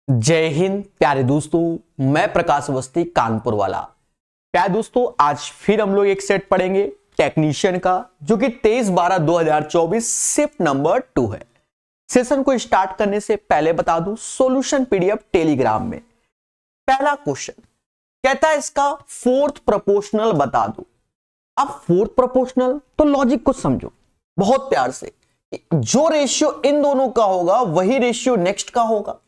जय हिंद प्यारे दोस्तों, मैं प्रकाश अवस्थी कानपुर वाला। प्यारे दोस्तों, आज फिर हम लोग एक सेट पढ़ेंगे टेक्नीशियन का, जो कि 23/12/2024 शिफ्ट नंबर 2 है। सेशन को स्टार्ट करने से पहले बता दूं, सॉल्यूशन पीडीएफ टेलीग्राम में। पहला क्वेश्चन कहता है इसका फोर्थ प्रोपोर्शनल बता दो। अब फोर्थ प्रोपोर्शनल तो लॉजिक को समझो बहुत प्यार से। जो रेशियो इन दोनों का होगा वही रेशियो नेक्स्ट का होगा।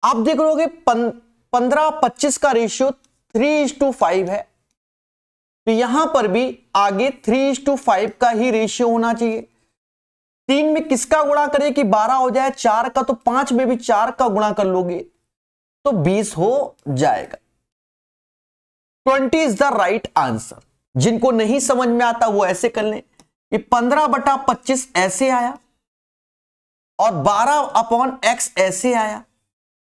आप देख रहे हो 15-25 का रेशियो 3:5 है, तो यहां पर भी आगे 3:5 का ही रेशियो होना चाहिए। 3 में किसका गुणा करें कि 12 हो जाए, 4 का, तो 5 में भी 4 का गुणा कर लोगे तो 20 हो जाएगा। 20 इज द राइट आंसर। जिनको नहीं समझ में आता वो ऐसे कर लें कि 15/25 ऐसे आया और 12/x ऐसे आया।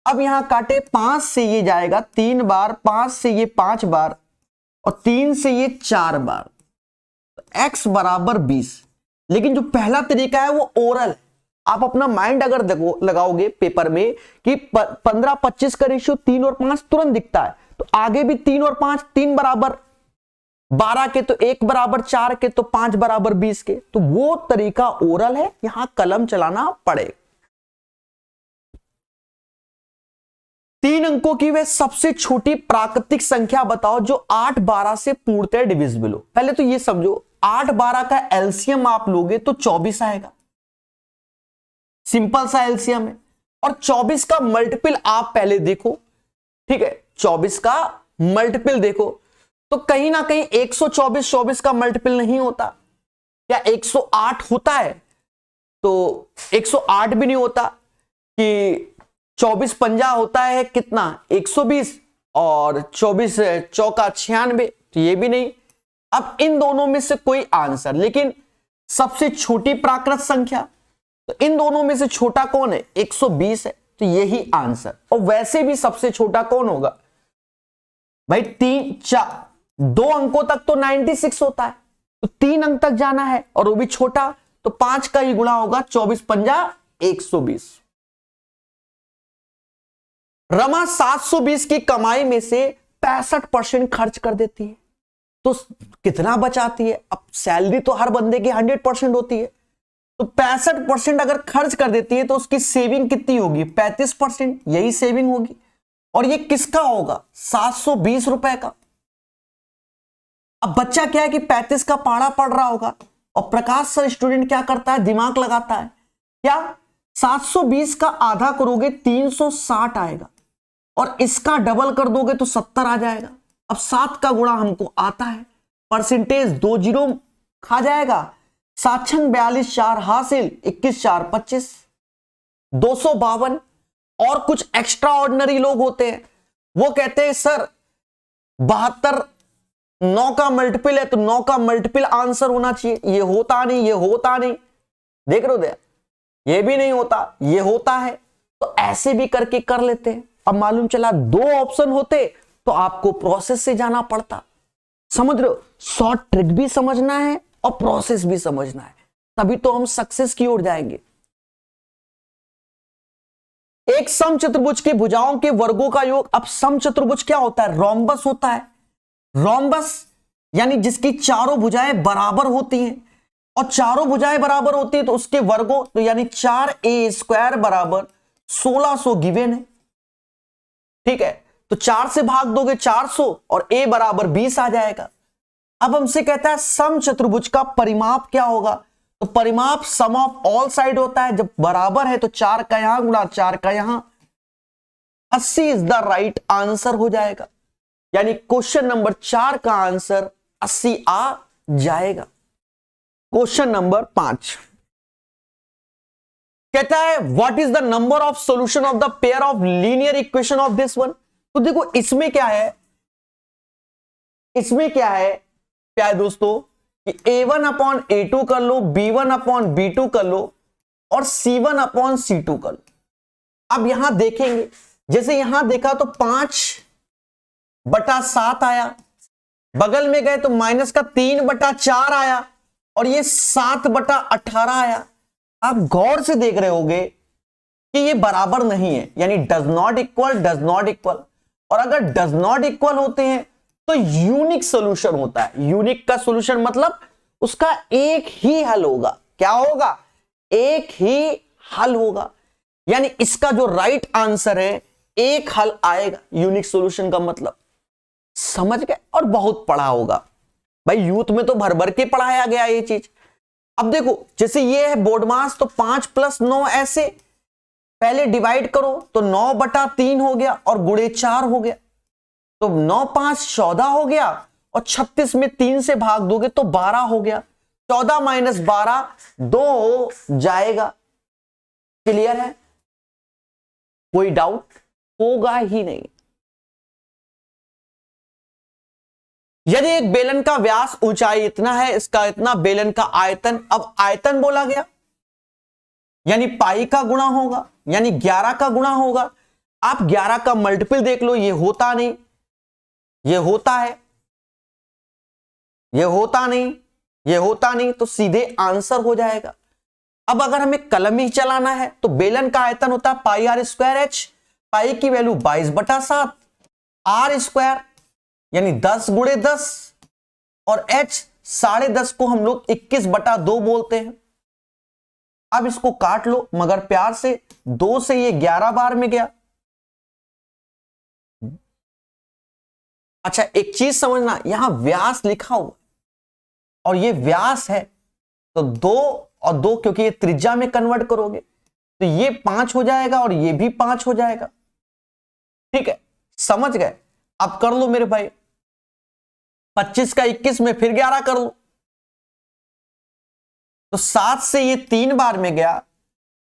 अब यहां काटे 5 से ये जाएगा 3 बार, 5 से ये 5 बार और 3 से ये 4 बार, x बराबर 20। लेकिन जो पहला तरीका है वो ओरल है। आप अपना माइंड अगर देखो लगाओगे पेपर में कि 15-25 का रेशियो 3 और 5 तुरंत दिखता है, तो आगे भी 3 और 5, 3 बराबर 12 के तो 1 बराबर 4 के तो 5 बराबर 20 के, तो वो तरीका ओरल है, यहां कलम चलाना पड़ेगा। 3 अंकों की वह सबसे छोटी प्राकृतिक संख्या बताओ जो 8-12 से पूर्णतः डिविजिबल हो। पहले तो ये समझो 8-12 का एलसीएम आप लोगे तो 24 आएगा, सिंपल सा एलसीएम है। और 24 का मल्टीपल आप पहले देखो, ठीक है, 24 का मल्टीपल देखो तो कहीं ना कहीं 124 24 का मल्टीपल नहीं होता, या 108 होता है तो 108 भी नहीं होता, कि 24 पंजा होता है कितना 120 और 24 चौका 96, तो ये भी नहीं। अब इन दोनों में से कोई आंसर, लेकिन सबसे छोटी प्राकृत संख्या, तो इन दोनों में से छोटा कौन है, 120 है, तो यही आंसर। और वैसे भी सबसे छोटा कौन होगा भाई, 2 अंकों तक तो 96 होता है, तो 3 अंक तक जाना है और वो भी छोटा, तो 5 का ही गुणा होगा, 24 पंजा 120। रमा 720 की कमाई में से 65% खर्च कर देती है, तो कितना बचाती है। अब सैलरी तो हर बंदे की 100% होती है, तो 65% अगर खर्च कर देती है तो उसकी सेविंग कितनी होगी, 35%, यही सेविंग होगी। और ये किसका होगा, 720 रुपए का। अब बच्चा क्या है कि 35 का पढ़ा पढ़ रहा होगा, और प्रकाश सर स्टूडेंट क्या करता है, दिमाग लगाता है, क्या 720 का आधा करोगे 360 आएगा, और इसका डबल कर दोगे तो 70 आ जाएगा। अब 7 का गुणा हमको आता है, परसेंटेज 2 जीरो खा जाएगा, 7×42 4 हासिल, 21 4 25, 252। और कुछ एक्स्ट्रा ऑर्डिनरी लोग होते हैं, वो कहते हैं सर 72 9 का मल्टीपल है तो 9 का मल्टीपल आंसर होना चाहिए। ये होता नहीं, ये होता नहीं, देख रहे हो, ये भी नहीं होता, ये होता है, तो ऐसे भी करके कर लेते हैं। अब मालूम चला 2 ऑप्शन होते तो आपको प्रोसेस से जाना पड़ता। समझ रहे हो, शॉर्ट ट्रिक भी समझना है और प्रोसेस भी समझना है, तभी तो हम सक्सेस की ओर जाएंगे। एक समचतुर्भुज की भुजाओं के वर्गों का योग। अब समचतुर्भुज क्या होता है, रोम्बस होता है। रोम्बस यानी जिसकी चारों भुजाएं बराबर होती हैं, और चारों भुजाएं बराबर होती है तो उसके वर्गों, तो यानी 4a² बराबर 1600 गिवन है, ठीक है। तो 4 से भाग दोगे 400 और a बराबर 20 आ जाएगा। अब हमसे कहता है समचतुर्भुज का परिमाप क्या होगा, तो परिमाप सम ऑफ ऑल साइड होता है। जब बराबर है तो 4 का यहां गुणा 4 का यहां, 80 इज द राइट आंसर हो जाएगा। यानी क्वेश्चन नंबर 4 का आंसर 80 आ जाएगा। क्वेश्चन नंबर 5 कहता है what is the number of solution of the pair of linear equation of this one. तो देखो इसमें क्या है, इसमें क्या है प्यारे दोस्तों कि a1/a2 कर लो, b1/b2 कर लो और c1/c2 कर लो। अब यहां देखेंगे, जैसे यहां देखा तो 5/7 आया, बगल में गए तो माइनस का 3/4 आया, और ये 7/18 आया। आप गौर से देख रहे होगे कि ये बराबर नहीं है, यानी does not equal, does not equal. और अगर डज नॉट इक्वल होते हैं तो यूनिक सोल्यूशन होता है। यूनिक का सोल्यूशन मतलब उसका एक ही हल होगा। क्या होगा? एक ही हल होगा, यानी इसका जो राइट आंसर है एक हल आएगा। यूनिक सॉल्यूशन का मतलब समझ गए? और बहुत पढ़ा होगा भाई, यूथ में तो भर भर के पढ़ाया गया ये चीज। अब देखो, जैसे ये है बोर्ड मास, तो 5+9 ऐसे पहले डिवाइड करो तो 9/3 हो गया और गुणे 4 हो गया, तो 9 5 14 हो गया, और 36 में 3 से भाग दोगे तो 12 हो गया। 14 - 12 2 हो जाएगा। क्लियर है? कोई डाउट होगा ही नहीं। यदि एक बेलन का व्यास ऊंचाई इतना है, इसका इतना, बेलन का आयतन, अब आयतन बोला गया यानी पाई का गुणा होगा, यानी 11 का गुणा होगा। आप 11 का मल्टीपल देख लो, ये होता नहीं, ये होता है, ये होता नहीं, ये होता नहीं, तो सीधे आंसर हो जाएगा। अब अगर हमें कलम ही चलाना है तो बेलन का आयतन होता है πr²h, पाई की वैल्यू 22/7, r² यानी 10 × 10, और h 10.5 को हम लोग 21/2 बोलते हैं। अब इसको काट लो मगर प्यार से, 2 से ये 11 बार में गया। अच्छा एक चीज समझना, यहां व्यास लिखा हुआ और ये व्यास है, तो 2 और 2 क्योंकि ये त्रिज्या में कन्वर्ट करोगे तो ये 5 हो जाएगा और ये भी 5 हो जाएगा। ठीक है, समझ गए? अब कर लो मेरे भाई, 25 का 21 में फिर 11 कर लो, तो 7 से ये 3 बार में गया,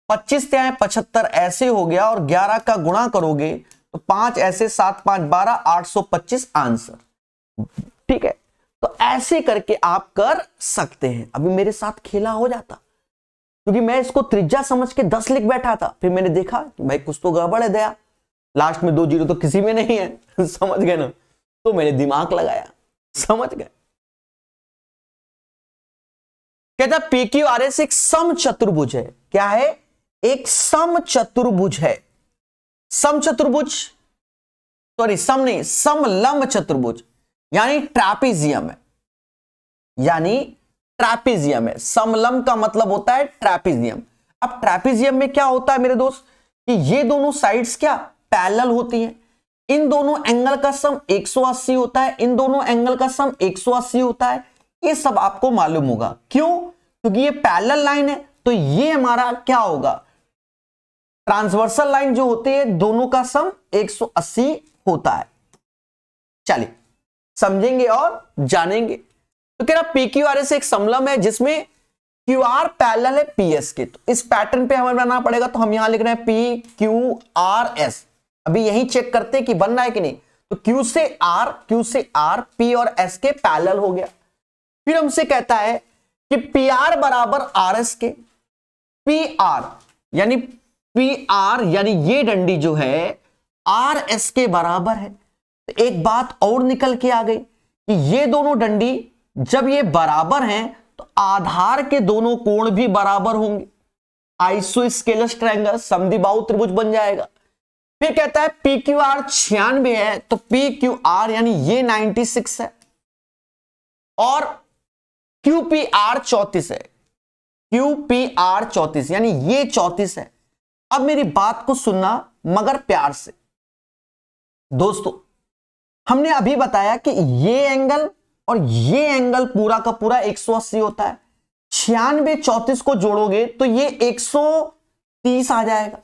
25 से 75 ऐसे हो गया, और 11 का गुणा करोगे तो 5 ऐसे, 7 5 12, 825 आंसर। ठीक है, तो ऐसे करके आप कर सकते हैं। अभी मेरे साथ खेला हो जाता, क्योंकि मैं इसको त्रिज्या समझ के 10 लिख बैठा था, फिर मैंने देखा कि भाई कुछ तो गड़बड़ है दया, लास्ट में 2 जीरो तो किसी में नहीं है समझ गए ना? तो मैंने दिमाग लगाया, समझ गए? कहता PQRS एक सम चतुर्भुज है। क्या है? एक सम चतुर्भुज है। सम चतुर्भुज, सॉरी सम नहीं, समलंब चतुर्भुज यानी ट्रैपीजियम है, यानी ट्रैपीजियम है। समलंब का मतलब होता है ट्रैपीजियम। अब ट्रैपीजियम में क्या होता है मेरे दोस्त, कि ये दोनों साइड्स क्या पैरेलल होती हैं, इन दोनों एंगल का सम 180 होता है, इन दोनों एंगल का सम 180 होता है। ये सब आपको मालूम होगा। क्यों? क्योंकि ये पैरेलल लाइन है, तो ये हमारा क्या होगा, ट्रांसवर्सल लाइन जो होती है दोनों का सम 180 होता है। चलिए समझेंगे और जानेंगे। तो कह रहा PQRS एक समलंब है जिसमें QR पैरेलल है PS के। तो इस पैटर्न पे हमें बनाना पड़ेगा, तो हम यहां लिख रहे हैं PQRS। अभी यही चेक करते हैं कि बन रहा है कि नहीं। तो Q से R, P और S के पैरेलल हो गया। फिर हमसे कहता है कि PR बराबर RS के, PR यानी ये डंडी जो है RS के बराबर है। तो एक बात और निकल के आ गई कि ये दोनों डंडी जब ये बराबर हैं तो आधार के दोनों कोण भी बराबर होंगे। आइसोस्केलस ट्रायंगल, समद्विबाहु त्रिभुज बन जाएगा। फिर कहता है PQR 96 है, तो PQR यानी ये 96 है, और QPR 34 है, QPR 34 यानी ये 34 है। अब मेरी बात को सुनना मगर प्यार से दोस्तों, हमने अभी बताया कि ये एंगल और ये एंगल पूरा का पूरा 180 होता है। 96 34 को जोड़ोगे तो ये 130 आ जाएगा,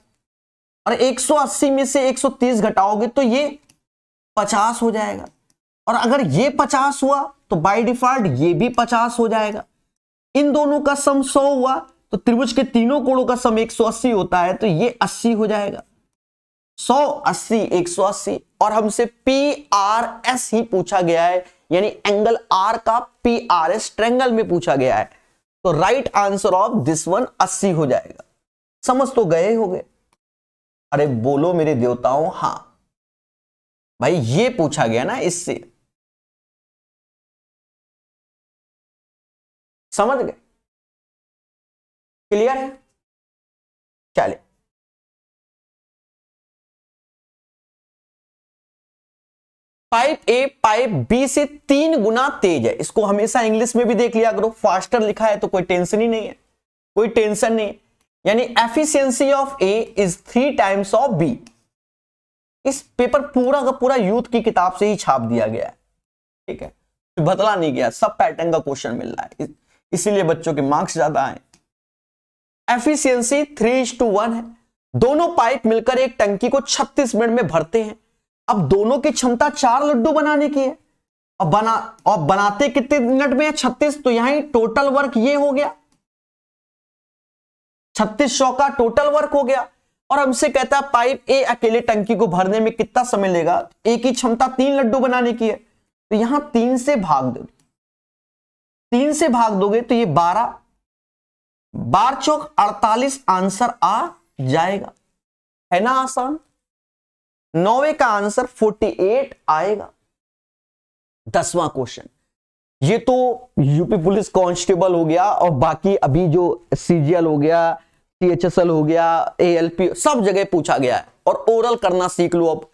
और 180 में से 130 घटाओगे तो ये 50 हो जाएगा, और अगर ये 50 हुआ तो बाय डिफॉल्ट ये भी 50 हो जाएगा। इन दोनों का सम 100 हुआ तो त्रिभुज के तीनों कोणों का सम 180 होता है, तो ये 80 हो जाएगा। 100 80 180, और हमसे PRS ही पूछा गया है, यानी एंगल R का PRS ट्रायंगल में पूछा गया है। तो right answer of this one 80 हो जाएगा। समझ तो गए होंगे? अरे बोलो मेरे देवताओं हां भाई, ये पूछा गया ना, इससे समझ गए? क्लियर है? चलिए पाइप ए पाइप बी से 3 गुना तेज है। इसको हमेशा इंग्लिश में भी देख लिया करो, फास्टर लिखा है तो कोई टेंशन ही नहीं है, कोई टेंशन नहीं। यानी efficiency of A is 3 times of B. इस पेपर पूरा का पूरा यूथ की किताब से ही छाप दिया गया है, ठीक है, तो बदला नहीं गया, सब पैटर्न का क्वेश्चन मिल रहा है, इसीलिए बच्चों के मार्क्स ज्यादा आए। एफिशिएंसी 3:1 है। दोनों पाइप मिलकर एक टंकी को 36 मिनट में भरते हैं। अब दोनों की क्षमता 4 लड्डू बनाने की है, और बनाते कितने मिनट में है? 36। तो यहां टोटल वर्क ये हो गया, 3600 का टोटल वर्क हो गया। और हमसे कहता है पाइप ए अकेले टंकी को भरने में कितना समय लेगा? ए की क्षमता 3 लड्डू बनाने की है, तो यहां 3 से भाग दो, 3 से भाग दोगे तो ये 12, 12 चौक 48 आंसर आ जाएगा, है ना आसान। 9वें का आंसर 48 आएगा। 10वां क्वेश्चन, ये तो यूपी पुलिस कांस्टेबल हो गया, और बाकी अभी जो सीजीएल हो गया, टीएचएसएल हो गया, एएलपी, सब जगह पूछा गया है। और ओरल करना सीख लो। अब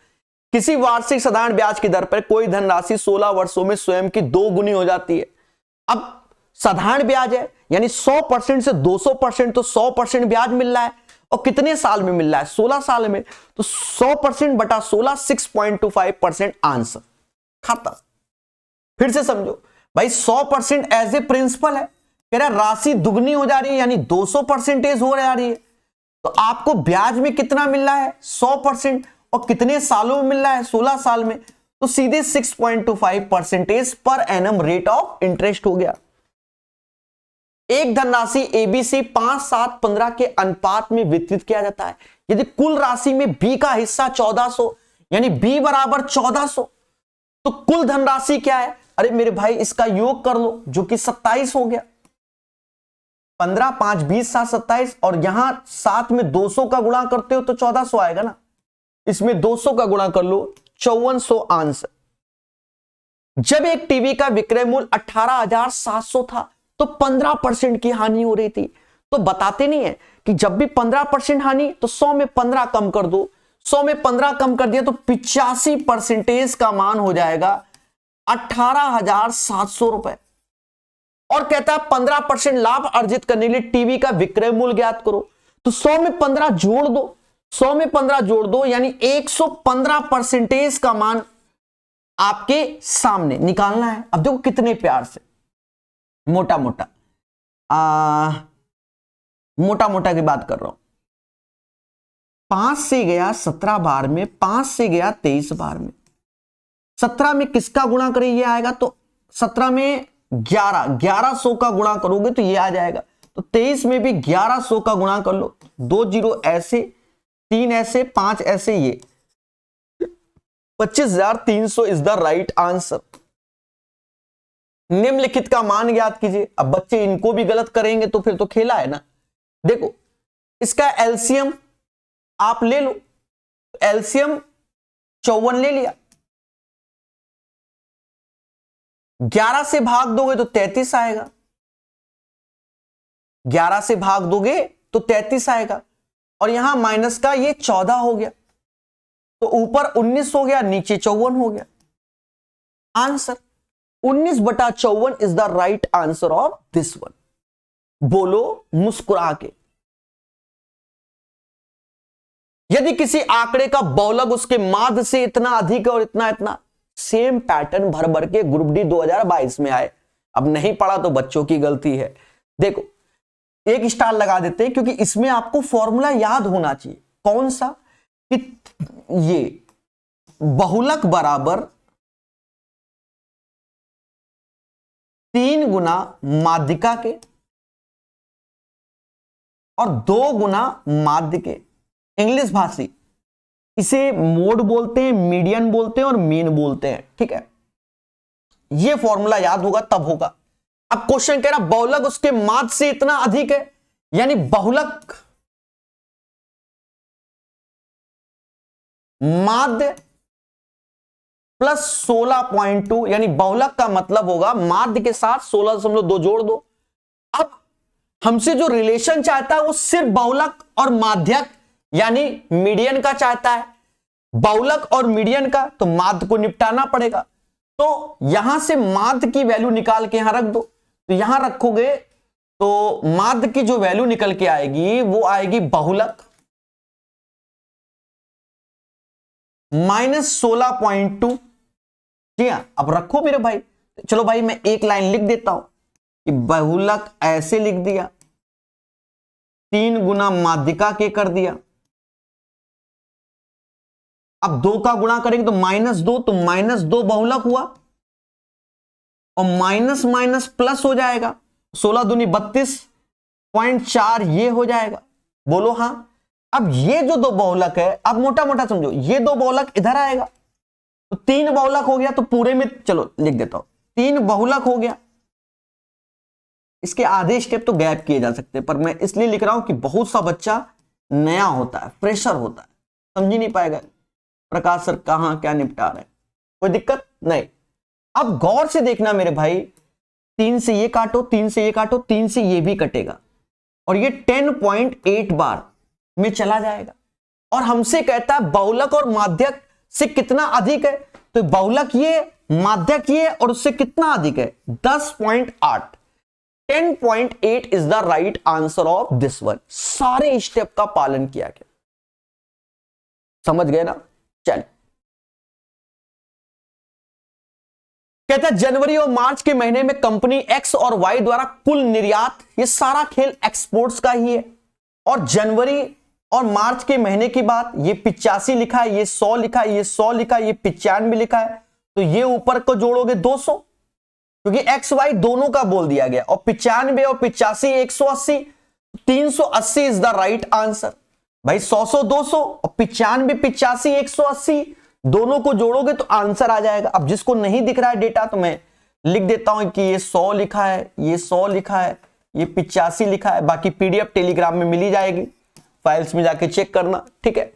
किसी वार्षिक साधारण ब्याज की दर पर कोई धनराशि 16 वर्षों में स्वयं की 2 गुनी हो जाती है। अब साधारण ब्याज है, यानी 100% से 200%, तो 100% ब्याज मिल रहा है, और कितने साल में मिल रहा है? 16 साल में। तो 100% बटा 16, 6.25% आंसर खत्म। फिर से समझो भाई, 100% एज ए प्रिंसिपल है, कह रहा राशि दुगनी हो जा रही है, यानी 200% हो जा रही है। तो आपको ब्याज में कितना मिल रहा है? 100%, और कितने सालों में मिल रहा है? 16 साल में। तो सीधे 6.25% per annum rate of interest हो गया। एक धनराशि एबीसी 5, 7, 15 के अनुपात में वितरित किया जाता है। यदि कुल राशि में बी का हिस्सा 1400, यानी बी बराबर 1400, तो कुल धनराशि क्या है? अरे मेरे भाई, इसका योग कर लो, जो कि 27 हो गया। 15, 5, 20, 7, 27, और यहां 7 में 200 का गुणा करते हो तो 1400 आएगा ना। इसमें 200 का गुणा कर लो, 5400 आंसर। जब एक टीवी का विक्रय मूल्य 18,700 था तो 15% की हानि हो रही थी। तो बताते नहीं है कि जब भी 15% हानि, तो 100 में 15 कम कर दो, 100 में 15 कम कर दिया तो 85% का मान हो जाएगा 18,700 रुपए। और कहता है 15% लाभ अर्जित करने के लिए टीवी का विक्रय मूल्य ज्ञात करो। तो 100 में 15 जोड़ दो, 100 में 15 जोड़ दो, यानी 115% का मान आपके सामने निकालना है। अब देखो कितने प्यार से, मोटा मोटा की बात कर रहा हूं। 5 से गया 17 बार में, 5 से गया 23 बार में। 17 में किसका गुणा करें? ये आएगा। तो 17 में 1100 का गुणा करोगे तो ये आ जाएगा। तो 23 में भी 1100 का गुणा कर लो, 2 जीरो ऐसे, 3 ऐसे, 5 ऐसे, ये 25,300 इज द राइट आंसर। निम्नलिखित का मान ज्ञात कीजिए। अब बच्चे इनको भी गलत करेंगे तो फिर तो खेला है ना। देखो, इसका एलसीएम आप ले लो, एलसीएम 54 ले लिया, 11 से भाग दोगे तो 33 आएगा, 11 से भाग दोगे तो 33 आएगा, और यहां माइनस का ये 14 हो गया, तो ऊपर 19 हो गया, नीचे 54 हो गया। Answer 19/54 is the right answer of this one. बोलो मुस्कुरा के। यदि किसी आंकड़े का बहुलक उसके माध्य से इतना अधिक है और इतना, सेम पैटर्न भर भर के ग्रुप डी 2022 में आए। अब नहीं पढ़ा तो बच्चों की गलती है। देखो, एक स्टार लगा देते हैं, क्योंकि इसमें आपको फॉर्मूला याद होना चाहिए। कौन सा? कि ये बहुलक बराबर 3 गुना माध्यिका के और 2 गुना माध्य के। इंग्लिश भाषी इसे मोड बोलते हैं, मीडियन बोलते हैं और मीन बोलते हैं, ठीक है। ये फॉर्मूला याद होगा तब होगा। अब क्वेश्चन कह रहा बहुलक उसके माध्य से इतना अधिक है, यानी बहुलक माध्य प्लस 16.2, यानी बहुलक का मतलब होगा माध्य के साथ 16.2 जोड़ दो। अब हमसे जो रिलेशन चाहता है वो सिर्फ बहुलक और माध्यक यानी मीडियन का चाहता है। बहुलक और मीडियन का, तो माध्य को निपटाना पड़ेगा। तो यहां से माध्य की वैल्यू निकाल के यहां रख दो, तो यहां रखोगे तो माध्य की जो वैल्यू निकल के आएगी वो आएगी बहुलक -16.2। जी हाँ, अब रखो मेरे भाई। चलो भाई मैं एक लाइन लिख देता हूं कि बहुलक ऐसे लिख दिया, 3 गुना माध्यिका के कर दिया। अब 2 का गुणा करेंगे तो -2, तो -2 बहुलक हुआ और माइनस माइनस प्लस हो जाएगा, 16 दूनी 32.4 ये हो जाएगा। बोलो हाँ। अब ये जो 2 बहुलक है, अब मोटा मोटा समझो, ये 2 बहुलक इधर आएगा तो 3 बहुलक हो गया, तो पूरे में चलो लिख देता हूं 3 बहुलक हो गया। इसके आधे स्टेप तो गैप किए जा सकते हैं, पर मैं इसलिए लिख रहा हूं कि बहुत सा बच्चा नया होता है, फ्रेशर होता है, समझ ही नहीं पाएगा प्रकाश सर कहां क्या निपटा रहे हैं। कोई दिक्कत नहीं। अब गौर से देखना मेरे भाई, 3 से ये काटो, 3 से ये काटो, 3 से ये भी कटेगा और ये 10.8 बार में चला जाएगा। और हमसे कहता है बहुलक और माध्यक से कितना अधिक है, तो बहुलक ये, माध्यक ये, और उससे कितना अधिक है 10.8। 10.8 is the right answer of this one. सारे स्टेप का पालन किया गया, समझ गए ना। चल, कहता है जनवरी और मार्च के महीने में कंपनी एक्स और वाई द्वारा कुल निर्यात, ये सारा खेल एक्सपोर्ट्स का ही है। और जनवरी और मार्च के महीने की बात, ये 85 लिखा है, ये 100 लिखा है, ये 100 लिखा है, ये 95 लिखा है, तो ये ऊपर को जोड़ोगे 200, क्योंकि एक्स वाई दोनों का बोल दिया गया। और 95 और 85 180, 380 इज द राइट आंसर। भाई 100 200 और 95 85 180 दोनों को जोड़ोगे तो आंसर आ जाएगा। अब जिसको नहीं दिख रहा है डेटा, तो मैं लिख देता हूं कि ये 100 लिखा है, ये 100 लिखा है, ये 85 लिखा है। बाकी पीडीएफ टेलीग्राम में मिली जाएगी, फाइल्स में जाके चेक करना, ठीक है।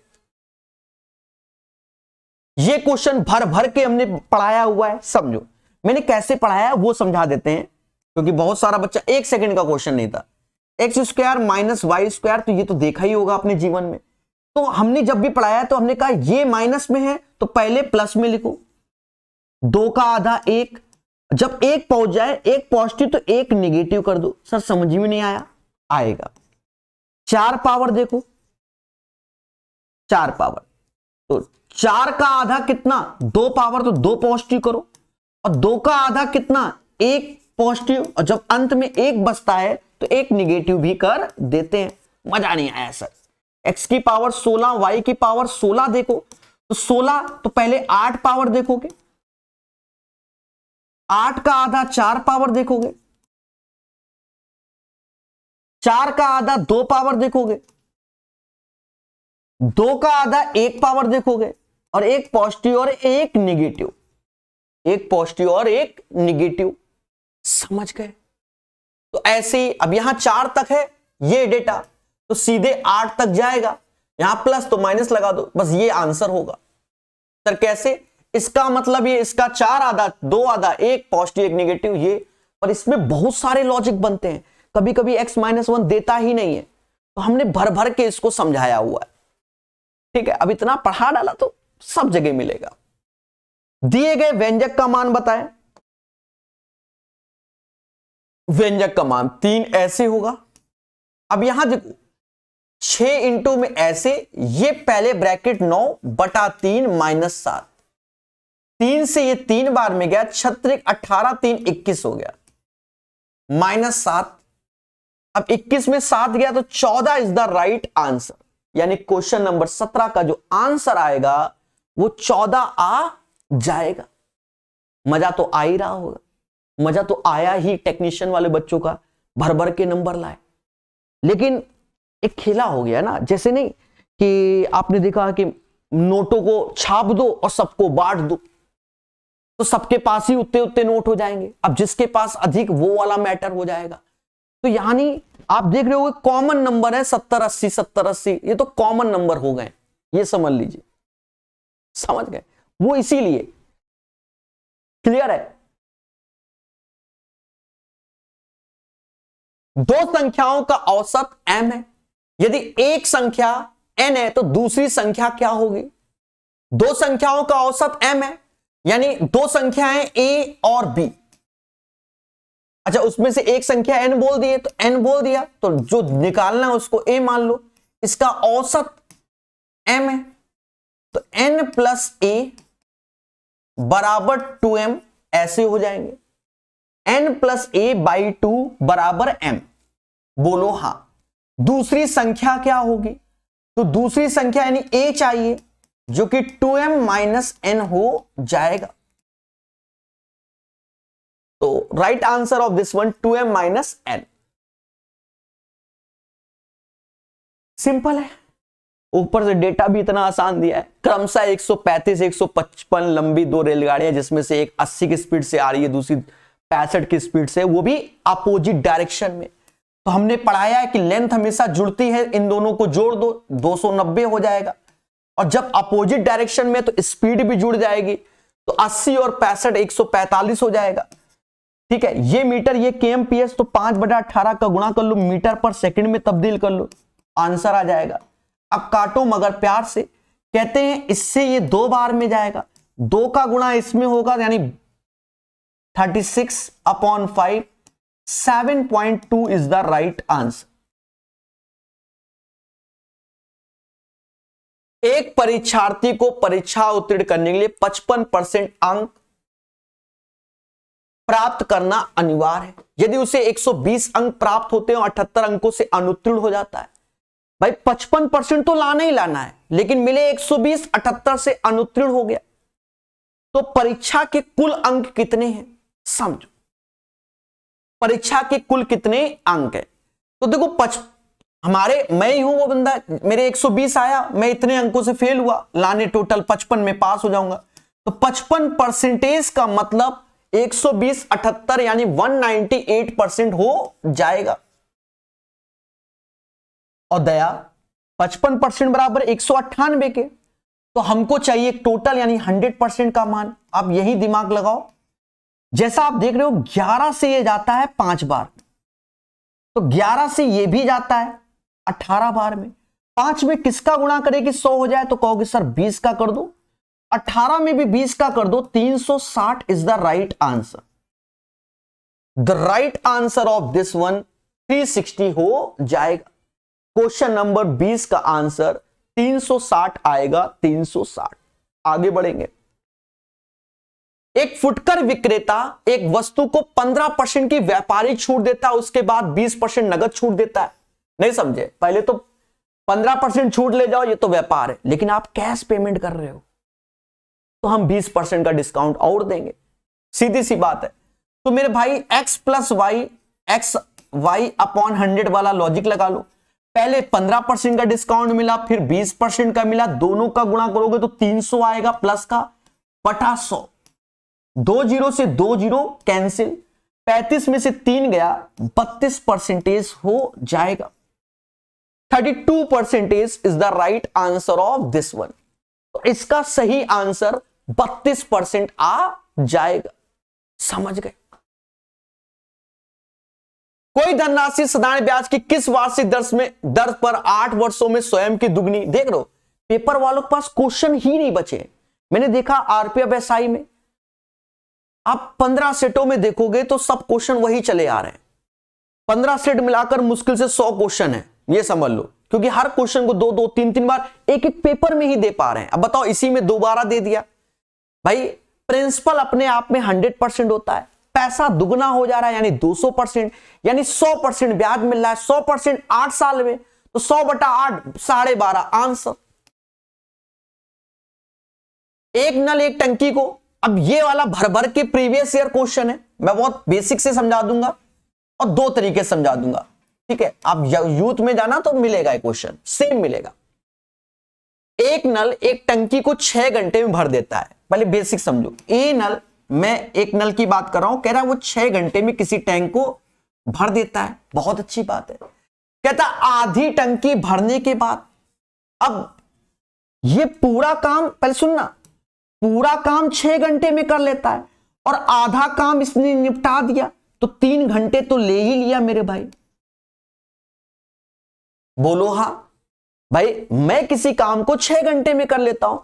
ये क्वेश्चन भर भर के हमने पढ़ाया हुआ है, समझो मैंने कैसे पढ़ाया है वो समझा देते हैं, क्योंकि बहुत सारा बच्चा 1 सेकंड का क्वेश्चन नहीं था। X square minus Y square, तो ये तो देखा ही होगा अपने जीवन में। तो हमने जब भी पढ़ाया तो हमने कहा ये माइनस में है तो पहले प्लस में लिखो, 2 का आधा 1, जब 1 पहुंच जाए, 1 पॉजिटिव तो 1 निगेटिव कर दो। सर समझ में नहीं आया, आएगा। 4 पावर देखो, 4 पावर, तो 4 का आधा कितना 2 पावर, तो 2 पॉजिटिव करो, और 2 का आधा कितना 1 पॉजिटिव, और जब अंत में 1 बचता है तो 1 निगेटिव भी कर देते हैं। मजा नहीं आया सर। x की पावर 16, y की पावर 16 देखो, तो 16 तो पहले 8 पावर देखोगे, 8 का आधा 4 पावर देखोगे, 4 का आधा 2 पावर देखोगे, 2 का आधा 1 पावर देखोगे, और 1 पॉजिटिव और 1 निगेटिव, 1 पॉजिटिव और 1 निगेटिव। समझ गए। तो ऐसे ही अब यहां 4 तक है ये डेटा, तो सीधे 8 तक जाएगा, यहां प्लस तो माइनस लगा दो, बस ये आंसर होगा। सर कैसे? इसका मतलब ये, इसका 4 आधा 2 आधा 1 पॉजिटिव 1 निगेटिव, ये। पर इसमें बहुत सारे लॉजिक बनते हैं, कभी कभी x-1 देता ही नहीं है, तो हमने भर भर के इसको समझाया हुआ है, ठीक है। अब इतना पढ़ा डाला तो सब जगह मिलेगा। दिए गए व्यंजक का मान बताएं। व्यंजक का मान 3 ऐसे होगा। अब यहां देखो 6 इंटू में ऐसे, ये पहले ब्रैकेट 9/3 - 7, 3 से ये 3 बार में गया, 36 18 3 21 हो गया, -7। अब 21 में 7 गया तो 14 इज द राइट आंसर। यानी क्वेश्चन नंबर 17 का जो आंसर आएगा वो 14 आ जाएगा। मजा तो आ ही रहा होगा, मजा तो आया ही टेक्नीशियन वाले बच्चों का, भर भर के नंबर लाए। लेकिन एक खेला हो गया ना, जैसे नहीं कि आपने देखा कि नोटों को छाप दो और सबको बांट दो, तो सबके पास ही उतने उतने नोट हो जाएंगे। अब जिसके पास अधिक वो वाला मैटर हो जाएगा। तो यानी आप देख रहे हो कॉमन नंबर है 70 80 70 80, ये तो कॉमन नंबर हो गए, ये समझ लीजिए। समझ गए? वो इसीलिए क्लियर है। दो संख्याओं का औसत m है। यदि एक संख्या n है तो दूसरी संख्या क्या होगी? दो संख्याओं का औसत m है, यानी दो संख्याएं a और b। अच्छा, उसमें से एक संख्या n बोल दिए तो n बोल दिया, तो जो निकालना है उसको a मान लो, इसका औसत m है, तो n प्लस a बराबर 2m, ऐसे हो जाएंगे। n प्लस a बाई 2 बराबर m। बोलो हां। दूसरी संख्या क्या होगी? तो दूसरी संख्या यानी a चाहिए, जो कि 2m माइनस n हो जाएगा। तो right answer of this one 2m minus n। Simple है, ऊपर से डेटा भी इतना आसान दिया है। क्रमशः 135 155 लंबी दो रेलगाड़ियां, जिसमें से एक 80 की स्पीड से आ रही है, दूसरी 65 की स्पीड से, वो भी अपोजिट डायरेक्शन में। तो हमने पढ़ाया है कि लेंथ हमेशा जुड़ती है, इन दोनों को जोड़ दो 290 हो जाएगा। और जब अपोजिट डायरेक्शन में तो स्पीड भी जुड़ जाएगी, तो 80 और 65 145 हो जाएगा। ठीक है, ये मीटर ये kmph, तो 5/18 का गुणा कर लो, मीटर पर सेकंड में तब्दील कर लो, आंसर आ जाएगा। अब काटो मगर प्यार से। कहते हैं इससे ये 2 बार में जाएगा, 2 का गुणा इसमें होगा, यानी 36/5, 7.2 इज द राइट आंसर। एक परीक्षार्थी को परीक्षा उत्तीर्ण करने के लिए 55% अंक प्राप्त करना अनिवार्य है। यदि उसे 120 अंक प्राप्त होते हैं और 78 अंकों से अनुत्तीर्ण हो जाता है, भाई 55% तो लाना ही लाना है, लेकिन मिले 120, 78 से अनुत्तीर्ण हो गया, तो परीक्षा के कुल अंक कितने हैं समझो। परीक्षा के कुल कितने अंक है? तो देखो मैं ही हूं वो बंदा, मेरे 120 आया, मैं इतने अंकों से फेल हुआ, लाने टोटल 55 में पास हो जाऊंगा। तो 55% का मतलब 120 78 यानी 198% हो जाएगा। और दया 55% बराबर 198 के, तो हमको चाहिए टोटल यानी 100% का मान। आप यही दिमाग लगाओ, जैसा आप देख रहे हो 11 से ये जाता है 5 बार, तो 11 से ये भी जाता है 18 बार में। 5 में किसका गुणा करे कि 100 हो जाए? तो कहोगे सर 20 का कर दो, 18 में भी 20 का कर दो, 360 is the right answer. The right answer of this one 360 हो जाएगा। क्वेश्चन नंबर 20 का आंसर 360 आएगा, 360। आगे बढ़ेंगे। एक फुटकर विक्रेता एक वस्तु को 15% की व्यापारिक छूट देता है, उसके बाद 20% नगद छूट देता है। नहीं समझे? पहले तो 15% छूट ले जाओ, ये तो व्यापार है, लेकिन आप कैश पेमेंट कर रहे हो, तो हम 20% का डिस्काउंट और देंगे। सीधी सी बात है। तो मेरे भाई x plus Y, X Y upon 100 वाला लॉजिक लगा लो। पहले 15% का डिस्काउंट मिला, फिर 20% का मिला, दोनों का गुणा करोगे तो 300 आएगा, प्लस का बटा 100। 2 जीरो से 2 जीरो कैंसिल, 35 में से 3 गया, 32% हो जाएगा। 32% is the right answer of this one. तो इसका सही आंसर 32% आ जाएगा। समझ गए? कोई धनराशि साधारण ब्याज की किस वार्षिक दर पर 8 वर्षों में स्वयं की दुगनी। देख लो पेपर वालों के पास क्वेश्चन ही नहीं बचे। मैंने देखा आरपीएफ एसआई में आप 15 सेटों में देखोगे तो सब क्वेश्चन वही चले आ रहे हैं। 15 सेट मिलाकर मुश्किल से 100 क्वेश्चन है, ये समझ लो, क्योंकि हर क्वेश्चन को 2-2 3-3 बार एक एक पेपर में ही दे पा रहे हैं। अब बताओ इसी में दोबारा दे दिया। भाई प्रिंसिपल अपने आप में 100% होता है, पैसा दुगना हो जा रहा है यानी 200%, यानी 100% ब्याज मिल रहा है, 100% 8 साल में, तो 100/8 12.5 आंसर। एक नल एक टंकी को, अब ये वाला भर भर के प्रीवियस ईयर क्वेश्चन है, मैं बहुत बेसिक से समझा दूंगा और 2 तरीके से समझा दूंगा। ठीक है, आप यूथ में जाना तो मिलेगा क्वेश्चन सेम मिलेगा। एक नल एक टंकी को 6 घंटे में भर देता है। पहले बेसिक समझो। ए नल, मैं एक नल की बात कर रहा हूं, कह रहा है वो 6 घंटे में किसी टैंक को भर देता है, बहुत अच्छी बात है। कहता आधी टंकी भरने के बाद, अब ये पूरा काम, पहले सुनना, पूरा काम 6 घंटे में कर लेता है और आधा काम इसने निपटा दिया, तो 3 घंटे तो ले ही लिया मेरे भाई। बोलो हां। भाई मैं किसी काम को 6 घंटे में कर लेता हूं,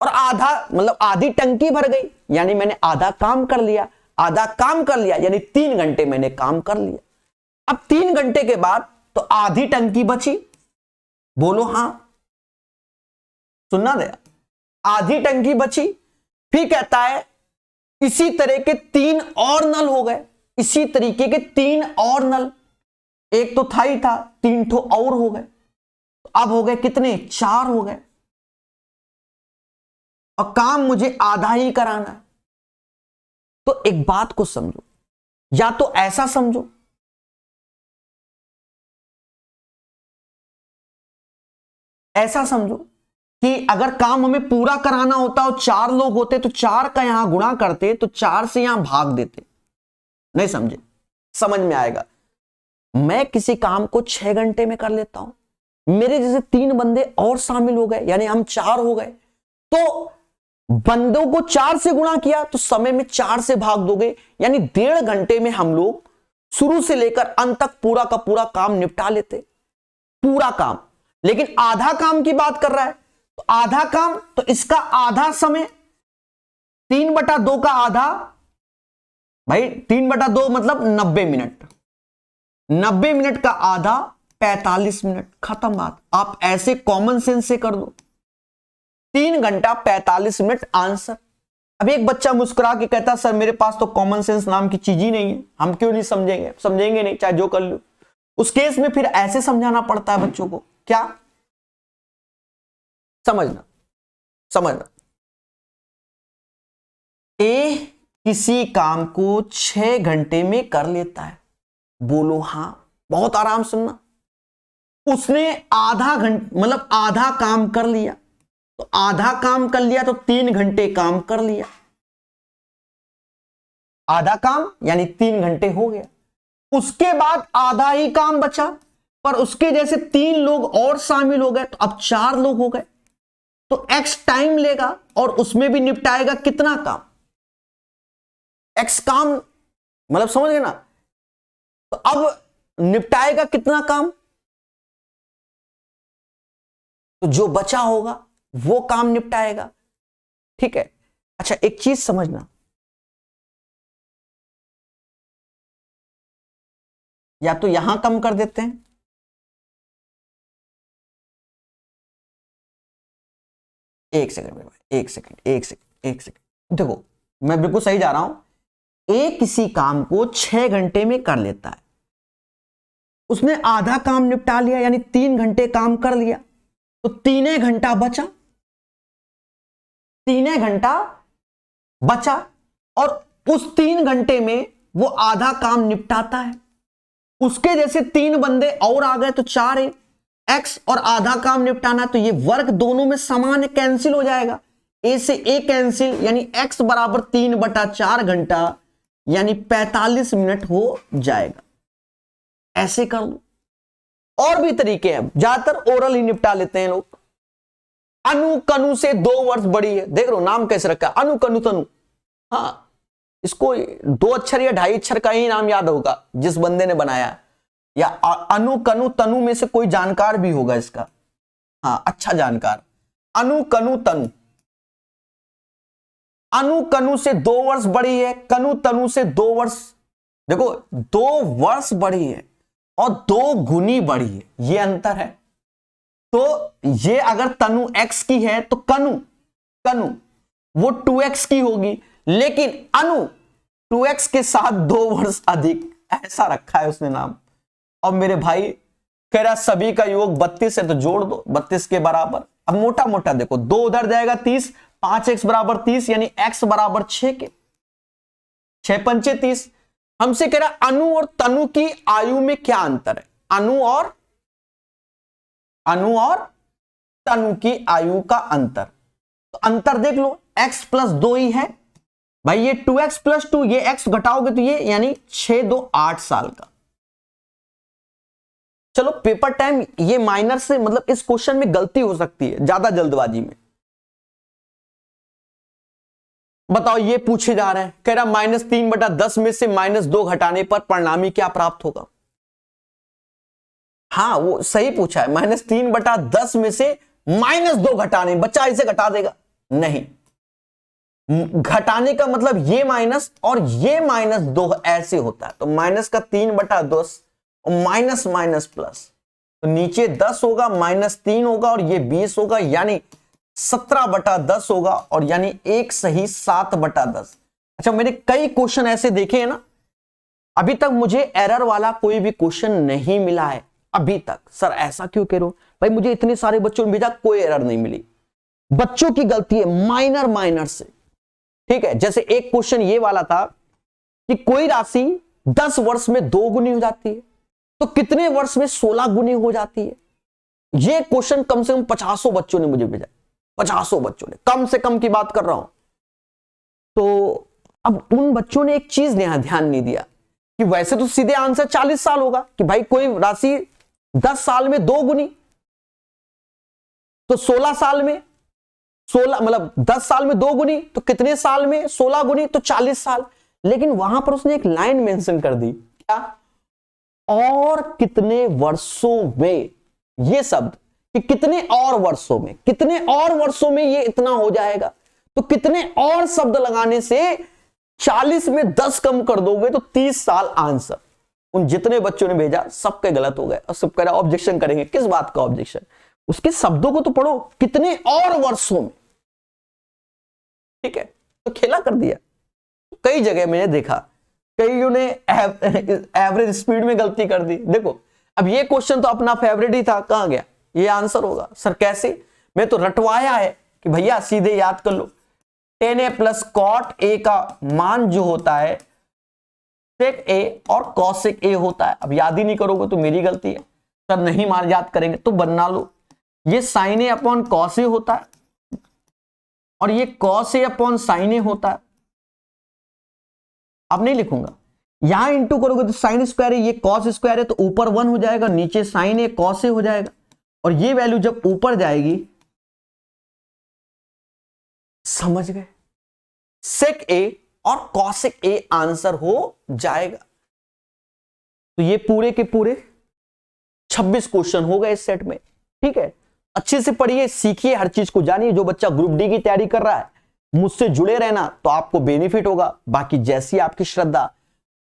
और आधा मतलब आधी टंकी भर गई, यानी मैंने आधा काम कर लिया। आधा काम कर लिया यानी 3 घंटे मैंने काम कर लिया। अब 3 घंटे के बाद तो आधी टंकी बची, बोलो हां, सुनना दे, आधी टंकी बची। फिर कहता है इसी तरह के 3 और नल हो गए, इसी तरीके के 3 और नल, एक तो था ही था, 3 ठो और हो गए, अब हो गए कितने, 4 हो गए, और काम मुझे आधा ही कराना है। तो एक बात को समझो, या तो ऐसा समझो ऐसा समझो कि अगर काम हमें पूरा कराना होता और 4 लोग होते तो 4 का यहां गुणा करते, तो 4 से यहां भाग देते। नहीं समझे? समझ में आएगा। मैं किसी काम को 6 घंटे में कर लेता हूं, मेरे जैसे 3 बंदे और शामिल हो गए, यानी हम 4 हो गए, तो बंदों को 4 से गुणा किया तो समय में 4 से भाग दोगे, यानी 1.5 घंटे में हम लोग शुरू से लेकर अंत तक पूरा का पूरा काम निपटा लेते, पूरा काम। लेकिन आधा काम की बात कर रहा है, तो आधा काम, तो इसका आधा समय 3/2 का आधा, भाई 3/2 मतलब 90 मिनट, 90 मिनट का आधा 45 मिनट, खत्म बात। आप ऐसे कॉमन सेंस से कर दो, 3 घंटा 45 मिनट आंसर। अब एक बच्चा मुस्कुरा के कहता सर मेरे पास तो कॉमन सेंस नाम की चीज ही नहीं है, हम क्यों नहीं समझेंगे? समझेंगे नहीं, चाहे जो कर लो। उस केस में फिर ऐसे समझाना पड़ता है बच्चों को, क्या समझना, समझना, ए किसी काम को 6 घंटे में कर लेता है, बोलो हां, बहुत आराम सुनना। उसने आधा घंटा मतलब आधा काम कर लिया, तो आधा काम कर लिया तो 3 घंटे काम कर लिया, आधा काम यानी 3 घंटे हो गया। उसके बाद आधा ही काम बचा, पर उसके जैसे 3 लोग और शामिल हो गए, तो अब 4 लोग हो गए, तो एक्स टाइम लेगा और उसमें भी निपटाएगा कितना काम, एक्स काम, मतलब समझ गए ना? तो अब निपटाएगा कितना काम, तो जो बचा होगा वो काम निपटाएगा, ठीक है। अच्छा एक चीज समझना, या तो यहां कम कर देते हैं, एक सेकंड, एक सेकंड, एक सेकंड, एक सेकंड, देखो मैं बिल्कुल सही जा रहा हूं। ए किसी काम को 6 घंटे में कर लेता है, उसने आधा काम निपटा लिया यानी 3 घंटे काम कर लिया, तो 3 घंटा बचा, 3 घंटा बचा, और उस 3 घंटे में वो आधा काम निपटाता है। उसके जैसे 3 बंदे और आ गए तो 4 है, एक्स और आधा काम निपटाना, तो ये वर्क दोनों में समान है, कैंसिल हो जाएगा, ए से ए कैंसिल, यानी एक्स बराबर 3/4 घंटा यानी 45 मिनट हो जाएगा। ऐसे कर लो। और भी तरीके हैं, ज्यादातर ओरल ही निपटा लेते हैं लोग। अनु कनु से 2 वर्ष बड़ी है, देख लो नाम कैसे रखा है, अनु कनु तनु। हाँ, इसको 2 अक्षर या 2.5 अक्षर का ही नाम याद होगा जिस बंदे ने बनाया, या अनु कनु तनु में से कोई जानकार भी होगा इसका, हाँ अच्छा जानकार, अनु कनु तनु। अनु कनु से 2 वर्ष बड़ी है, कनु तनु से 2 वर्ष, देखो 2 वर्ष बड़ी है और 2 गुनी बड़ी है, ये अंतर है। तो ये अगर तनु x की है तो कनु कनु वो 2x की होगी, लेकिन अनु 2x के साथ 2 वर्ष अधिक, ऐसा रखा है उसने नाम। और मेरे भाई कह रहा सभी का योग 32 है, तो जोड़ दो 32 के बराबर। अब मोटा मोटा देखो, 2 उधर जाएगा 30, 5x बराबर 30 यानी x बराबर 6 के, 6 पंचे 30। हमसे कह रहा अनु और तनु की आयु में क्या अंतर है, अनु और तनु की आयु का अंतर। तो अंतर देख लो, x + 2 ही है भाई, ये 2x + 2, ये x घटाओगे तो ये यानी 6 2 8 साल का। चलो पेपर टाइम, ये माइनर से मतलब इस क्वेश्चन में गलती हो सकती है ज्यादा जल्दबाजी में। बताओ, ये पूछे जा रहे हैं, कह रहा -3/10 में से -2 घटाने पर परिणामी क्या प्राप्त होगा। हाँ वो सही पूछा है, -3/10 में से -2 घटाने, बच्चा इसे घटा देगा, नहीं, घटाने का मतलब ये माइनस और ये -2 ऐसे होता है। तो माइनस का 3/10 और माइनस माइनस प्लस, तो नीचे 10 होगा, -3 होगा और ये 20 होगा, यानी 17/10 होगा, और यानी एक सही 7/10। अच्छा, मैंने कई क्वेश्चन ऐसे देखे हैं ना, अभी तक मुझे एरर वाला कोई भी क्वेश्चन नहीं मिला है अभी तक। सर ऐसा क्यों कह रहे हो भाई, मुझे इतने सारे बच्चों ने भेजा, कोई एरर नहीं मिली। बच्चों की गलती है, माइनर से, ठीक है। जैसे एक क्वेश्चन ये वाला था कि कोई राशि 10 वर्ष में 2 गुनी हो जाती है, तो कितने वर्ष में 16 गुनी हो जाती है। ये क्वेश्चन कम से कम 50 बच्चों ने मुझे भेजा, 50 बच्चों ने, कम से कम की बात कर रहा हूं। तो अब उन बच्चों ने एक चीज ध्यान नहीं दिया कि वैसे तो सीधे आंसर 40 साल होगा कि भाई कोई राशि 10 साल में 2 गुनी, तो 16 साल में 16, मतलब 10 साल में 2 गुनी, तो कितने साल में 16 गुनी, तो 40 साल। लेकिन वहां पर उसने एक लाइन मेंशन कर दी, क्या, और कितने वर्षों में, ये शब्द कि कितने और वर्षों में, कितने और वर्षों में ये इतना हो जाएगा। तो कितने और शब्द लगाने से 40 में 10 कम कर दोगे तो 30 साल आंसर। उन जितने बच्चों ने भेजा सबके गलत हो गए, और सब कह रहा ऑब्जेक्शन करेंगे। किस बात का ऑब्जेक्शन, उसके शब्दों को तो पढ़ो, कितने और वर्षों में, ठीक है। तो खेला कर दिया। कई जगह मैंने देखा कईयों ने एवरेज स्पीड में गलती कर दी। देखो अब ये क्वेश्चन तो अपना फेवरेट ही था, कहां गया ये आंसर होगा। सर कैसे, मैं तो रटवाया है कि भैया सीधे याद कर लो, tan a plus cot a का मान जो होता है sec a और cosec a होता है। अब याद ही नहीं करोगे तो मेरी गलती है। सर नहीं मान याद करेंगे तो बना लो, ये sin a upon cos a होता है और ये cos a upon sin a होता है। अब नहीं लिखूंगा, यहां इंटू करोगे तो साइन स्क्वायर है, ये कॉस स्क्वायर है, तो ऊपर 1 हो जाएगा, नीचे साइन ए कॉस ए हो जाएगा, और ये वैल्यू जब ऊपर जाएगी, समझ गए, सेक ए और कॉसेक ए आंसर हो जाएगा। तो ये पूरे के पूरे 26 क्वेश्चन हो गए इस सेट में, ठीक है। अच्छे से पढ़िए, सीखिए, हर चीज को जानिए। जो बच्चा ग्रुप डी की तैयारी कर रहा है, मुझसे जुड़े रहना, तो आपको बेनिफिट होगा। बाकी जैसी आपकी श्रद्धा।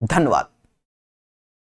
धन्यवाद।